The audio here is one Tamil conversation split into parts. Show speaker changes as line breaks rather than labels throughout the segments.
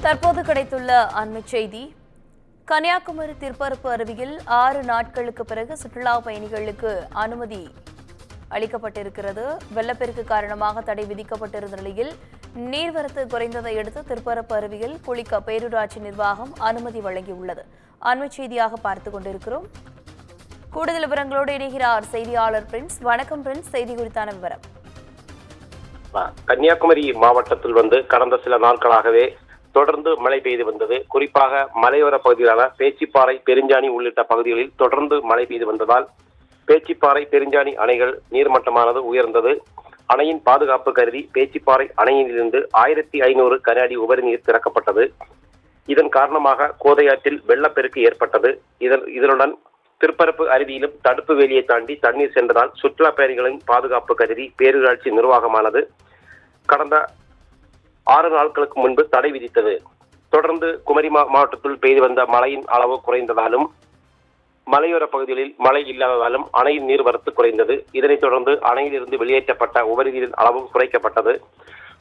தற்போது கிடைத்துள்ள அண்மை செய்தி. கன்னியாகுமரி திருப்பரப்பு அருவியில் 6 நாட்களுக்கு பிறகு சுற்றுலா பயணிகளுக்கு அனுமதி அளிக்கப்பட்டிருக்கிறது. வெள்ளப்பெருக்கு காரணமாக தடை விதிக்கப்பட்டிருந்த நிலையில் நீர்வரத்து குறைந்ததை அடுத்து திருப்பரப்பு அருவியில் குளிக்க பேரூராட்சி நிர்வாகம் அனுமதி வழங்கியுள்ளது. அண்மை செய்தியாக பார்த்துக் கொண்டிருக்கிறோம். கூடுதல் விவரங்களோடு இணைகிறார் செய்தியாளர் பிரின்ஸ். வணக்கம் பிரின்ஸ், செய்தி குறித்தான விவரம்.
கன்னியாகுமரி மாவட்டத்தில் கடந்த சில நாட்களாகவே தொடர்ந்து மழை பெய்து வந்தது. குறிப்பாக மலையோர பகுதிகளான பேச்சிப்பாறை, பெருஞ்சாணி உள்ளிட்ட பகுதிகளில் தொடர்ந்து மழை பெய்து வந்ததால் பேச்சிப்பாறை, பெருஞ்சாணி அணைகள் நீர்மட்டமானது உயர்ந்தது. அணையின் பாதுகாப்பு கருதி பேச்சிப்பாறை அணையிலிருந்து 1500 கன அடி உபரி நீர் திறக்கப்பட்டது. இதன் காரணமாக கோதையாற்றில் வெள்ளப்பெருக்கு ஏற்பட்டது. இதனுடன் திருப்பரப்பு அருவியிலும் தடுப்பு வேலியை தாண்டி தண்ணீர் சென்றதால் சுற்றுலா பயணிகளின் பாதுகாப்பு கருதி பேரூராட்சி நிர்வாகமானது கடந்த 6 நாட்களுக்கு முன்பு தடை விதித்தது. தொடர்ந்து குமரி மாவட்டத்தில் பெய்து வந்த மழையின் அளவு குறைந்ததாலும் மலையோர பகுதிகளில் மழை இல்லாததாலும் அணையின் நீர்வரத்து குறைந்தது. இதனைத் தொடர்ந்து அணையிலிருந்து வெளியேற்றப்பட்ட உபரி நீரின் அளவும் குறைக்கப்பட்டது.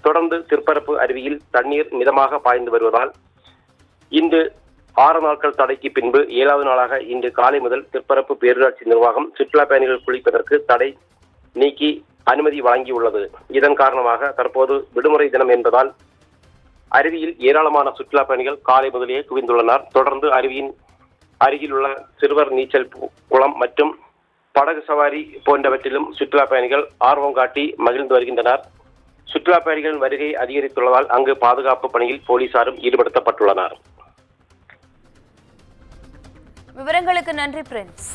தொடர்ந்து திருப்பரப்பு அருவியில் தண்ணீர் மிதமாக பாய்ந்து வருவதால் இன்று 6 நாட்கள் தடைக்கு பின்பு 7வது நாளாக இன்று காலை முதல் திருப்பரப்பு பேரூராட்சி நிர்வாகம் சுற்றுலா பயணிகள் குளிப்பதற்கு தடை நீக்கி அனுமதி வழங்கியுள்ளது. இதன் காரணமாக தற்போது விடுமுறை தினம் என்பதால் அருவியில் ஏராளமான சுற்றுலா பயணிகள் காலை முதலே குவிந்துள்ளனர். தொடர்ந்து அருவியின் அருகில் உள்ள சிறுவர் நீச்சல் குளம் மற்றும் படகு சவாரி போன்றவற்றிலும் சுற்றுலா பயணிகள் ஆர்வம் காட்டி மகிழ்ந்து வருகின்றனர். சுற்றுலா பயணிகளின் வருகை அதிகரித்துள்ளதால் அங்கு பாதுகாப்பு பணியில் போலீசாரும் ஈடுபடுத்தப்பட்டுள்ளனர்.
விவரங்களுக்கு நன்றி பிரின்ஸ்.